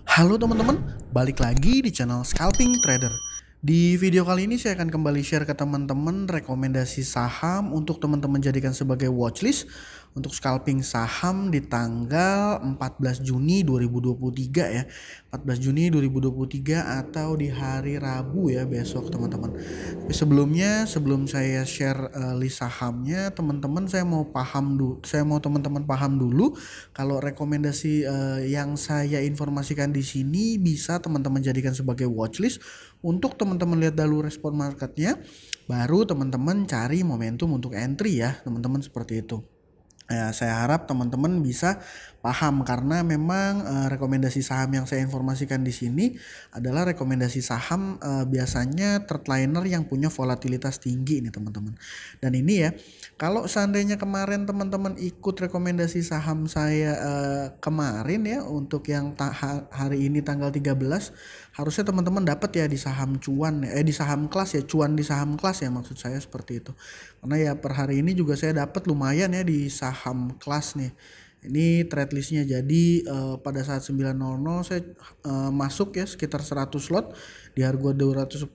Halo teman-teman, balik lagi di channel Scalping Trader. Di video kali ini saya akan kembali share ke teman-teman rekomendasi saham untuk teman-teman jadikan sebagai watchlist untuk scalping saham di tanggal 14 Juni 2023 ya. 14 Juni 2023 atau di hari Rabu ya besok teman-teman. Tapi sebelumnya sebelum saya share list sahamnya, teman-teman saya mau teman-teman paham dulu kalau rekomendasi yang saya informasikan di sini bisa teman-teman jadikan sebagai watchlist untuk teman-teman lihat dulu respon marketnya, baru teman-teman cari momentum untuk entry ya teman-teman, seperti itu. Ya, saya harap teman-teman bisa paham karena memang rekomendasi saham yang saya informasikan di sini adalah rekomendasi saham biasanya third liner yang punya volatilitas tinggi ini teman-teman. Dan ini ya, kalau seandainya kemarin teman-teman ikut rekomendasi saham saya kemarin ya untuk yang hari ini tanggal 13, harusnya teman-teman dapat ya di saham cuan di saham kelas ya, cuan di saham kelas ya, maksud saya seperti itu. Karena ya per hari ini juga saya dapat lumayan ya di saham kelas nih. Ini trade listnya, jadi pada saat 9.00 saya masuk ya sekitar 100 lot di harga 210.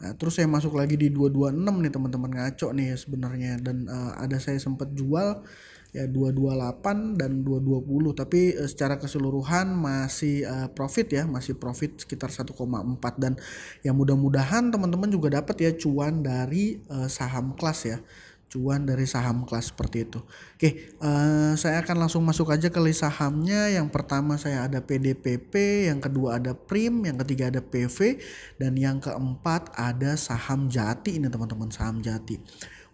Nah, terus saya masuk lagi di 226 nih teman-teman, ngaco nih ya sebenarnya, dan ada saya sempat jual ya 228 dan 220, tapi secara keseluruhan masih profit ya, masih profit sekitar 1,4. Dan yang mudah-mudahan teman-teman juga dapat ya cuan dari saham kelas ya, cuan dari saham kelas seperti itu. Oke, saya akan langsung masuk aja ke list sahamnya. Yang pertama saya ada PDPP, yang kedua ada Prim, yang ketiga ada PV, dan yang keempat ada saham Jati ini teman-teman, saham Jati.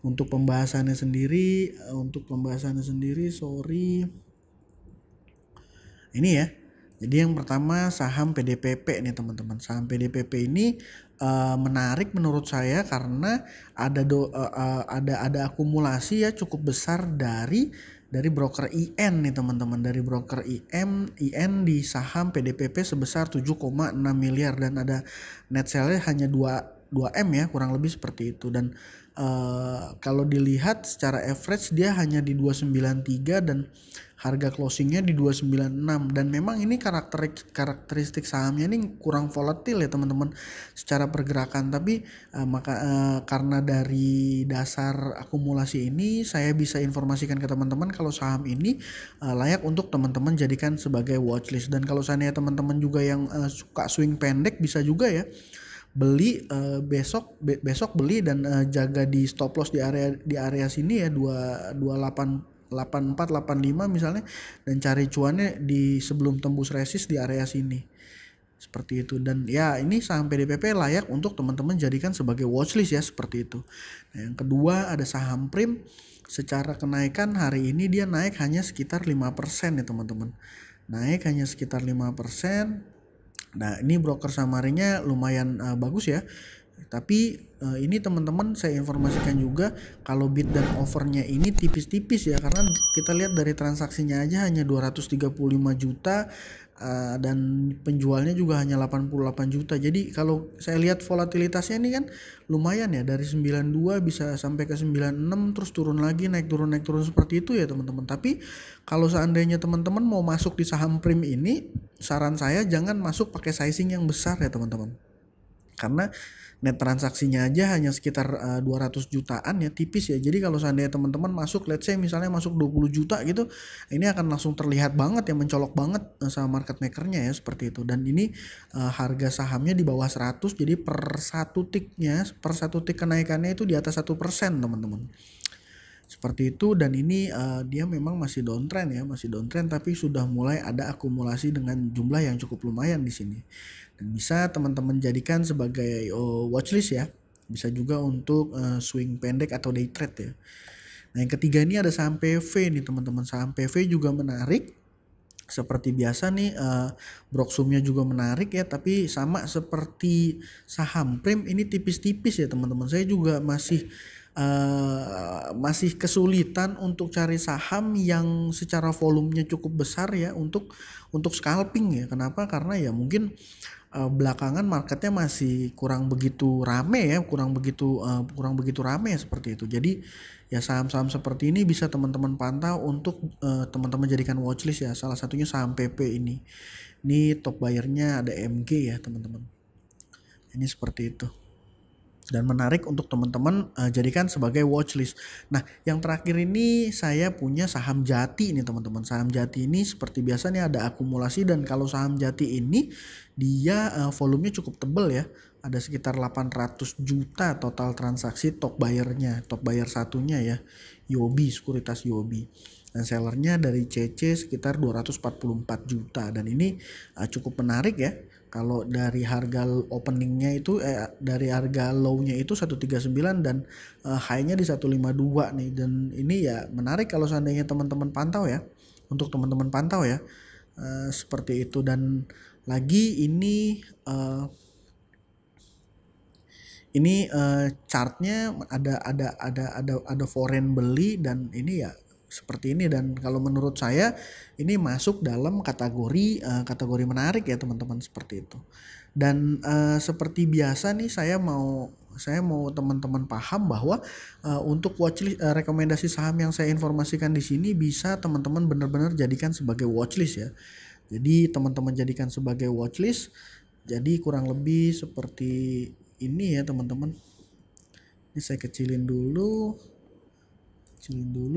Untuk pembahasannya sendiri, ini ya. Jadi yang pertama saham PDPP nih teman-teman. Saham PDPP ini menarik menurut saya karena ada akumulasi ya cukup besar dari broker IN nih teman-teman, dari broker IN di saham PDPP sebesar 7,6 miliar dan ada net sale-nya hanya 2 M ya, kurang lebih seperti itu. Dan kalau dilihat secara average dia hanya di 293 dan harga closingnya di 296, dan memang ini karakteristik sahamnya ini kurang volatil ya teman-teman secara pergerakan. Tapi karena dari dasar akumulasi ini saya bisa informasikan ke teman-teman kalau saham ini layak untuk teman-teman jadikan sebagai watchlist. Dan kalau seandainya teman-teman juga yang suka swing pendek, bisa juga ya beli besok beli dan jaga di stop loss di area sini ya 8485 misalnya, dan cari cuannya di sebelum tembus resist di area sini seperti itu. Dan ya ini saham PDPP layak untuk teman-teman jadikan sebagai watchlist ya, seperti itu. Nah, yang kedua ada saham Prim. Secara kenaikan hari ini dia naik hanya sekitar 5% ya teman-teman, naik hanya sekitar 5%. Nah ini broker samarinya lumayan bagus ya. Tapi ini teman-teman saya informasikan juga kalau bid dan overnya ini tipis-tipis ya, karena kita lihat dari transaksinya aja hanya 235 juta dan penjualnya juga hanya 88 juta. Jadi kalau saya lihat volatilitasnya ini kan lumayan ya, dari 92 bisa sampai ke 96, terus turun lagi, naik turun seperti itu ya teman-teman. Tapi kalau seandainya teman-teman mau masuk di saham Prim ini, saran saya jangan masuk pakai sizing yang besar ya teman-teman, karena net transaksinya aja hanya sekitar 200 jutaan ya, tipis ya. Jadi kalau seandainya teman-teman masuk, let's say misalnya masuk 20 juta gitu, ini akan langsung terlihat banget ya, mencolok banget sama market makernya ya, seperti itu. Dan ini harga sahamnya di bawah 100, jadi per satu tik kenaikannya itu di atas 1% teman-teman, seperti itu. Dan ini dia memang masih downtrend ya, tapi sudah mulai ada akumulasi dengan jumlah yang cukup lumayan di sini, dan bisa teman-teman jadikan sebagai watchlist ya. Bisa juga untuk swing pendek atau day trade ya. Nah yang ketiga ini ada saham PV nih teman-teman. Saham PV juga menarik. Seperti biasa nih broksumnya juga menarik ya, tapi sama seperti saham Prim ini tipis-tipis ya teman-teman. Saya juga masih masih kesulitan untuk cari saham yang secara volumenya cukup besar ya untuk scalping ya. Kenapa? Karena ya mungkin belakangan marketnya masih kurang begitu rame ya, kurang begitu rame seperti itu. Jadi ya saham-saham seperti ini bisa teman-teman pantau untuk teman-teman jadikan watchlist ya. Salah satunya saham PP ini. Ini top buyernya ada MG ya teman-teman. Ini seperti itu. Dan menarik untuk teman-teman jadikan sebagai watchlist. Nah, yang terakhir ini saya punya saham Jati nih teman-teman. Saham Jati ini seperti biasa nih ada akumulasi, dan kalau saham Jati ini dia volumenya cukup tebal ya. Ada sekitar 800 juta total transaksi top buyernya. Top buyer satunya ya Yobi, sekuritas Yobi. Dan sellernya dari CC sekitar 244 juta. Dan ini cukup menarik ya. Kalau dari harga openingnya itu dari harga low-nya itu 139 dan high-nya di 152 nih. Dan ini ya menarik kalau seandainya teman-teman pantau ya. Untuk teman-teman pantau ya. Seperti itu. Dan lagi ini chartnya ada foreign beli, dan ini ya seperti ini. Dan kalau menurut saya ini masuk dalam kategori menarik ya teman-teman, seperti itu. Dan seperti biasa nih saya mau teman-teman paham bahwa untuk watchlist rekomendasi saham yang saya informasikan di sini bisa teman-teman benar-benar jadikan sebagai watchlist ya. Jadi teman-teman jadikan sebagai watchlist. Jadi kurang lebih seperti ini ya teman-teman. Ini saya kecilin dulu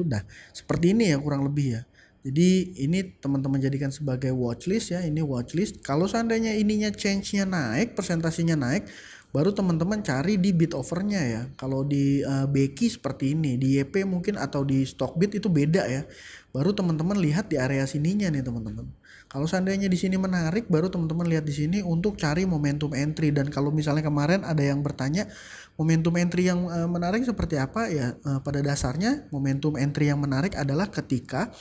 dah. Seperti ini ya kurang lebih ya. Jadi ini teman-teman jadikan sebagai watchlist ya. Ini watchlist. Kalau seandainya ininya change-nya naik, presentasinya naik, baru teman-teman cari di bid overnya ya. Kalau di Beki seperti ini, di YP mungkin atau di Stockbit itu beda ya. Baru teman-teman lihat di area sininya nih teman-teman. Kalau seandainya di sini menarik, baru teman-teman lihat di sini untuk cari momentum entry. Dan kalau misalnya kemarin ada yang bertanya momentum entry yang menarik seperti apa ya, pada dasarnya momentum entry yang menarik adalah ketika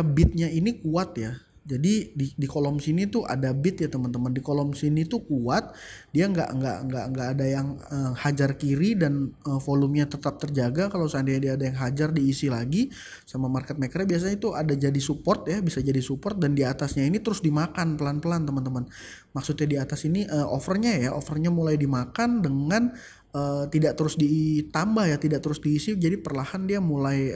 bidnya ini kuat ya. Jadi di kolom sini tuh ada bid ya teman-teman. Di kolom sini tuh kuat, dia nggak ada yang hajar kiri, dan volumenya tetap terjaga. Kalau seandainya dia ada yang hajar, diisi lagi sama market maker, biasanya itu ada jadi support ya, bisa jadi support. Dan di atasnya ini terus dimakan pelan-pelan teman-teman. Maksudnya di atas ini overnya mulai dimakan dengan tidak terus ditambah ya, tidak terus diisi. Jadi perlahan dia mulai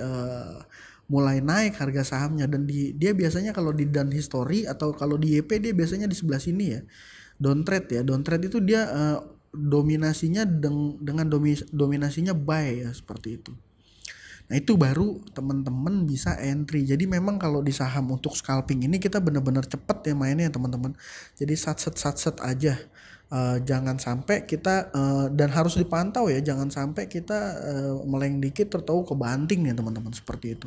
naik harga sahamnya. Dan dia biasanya kalau di down history atau kalau di YP dia biasanya di sebelah sini ya. Downtrend ya. Downtrend itu dia dominasinya dengan dominasinya buy ya, seperti itu. Nah, itu baru teman-teman bisa entry. Jadi memang kalau di saham untuk scalping ini kita benar-benar cepet ya mainnya teman-teman. Jadi satset aja. Jangan sampai kita dan harus dipantau ya, jangan sampai kita meleng dikit tertahu kebanting ya teman-teman, seperti itu.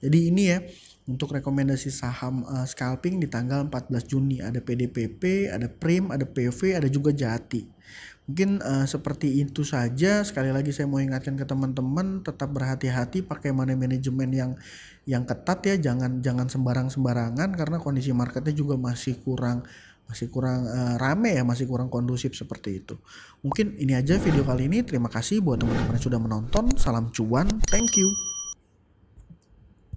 Jadi ini ya untuk rekomendasi saham scalping di tanggal 14 Juni. Ada PDPP, ada Prim, ada PV, ada juga Jati. Mungkin seperti itu saja. Sekali lagi saya mau ingatkan ke teman-teman, tetap berhati-hati, pakai money management yang ketat ya, jangan sembarangan karena kondisi marketnya juga masih kurang rame ya, masih kurang kondusif seperti itu. Mungkin ini aja video kali ini. Terima kasih buat teman-teman yang sudah menonton. Salam cuan, thank you.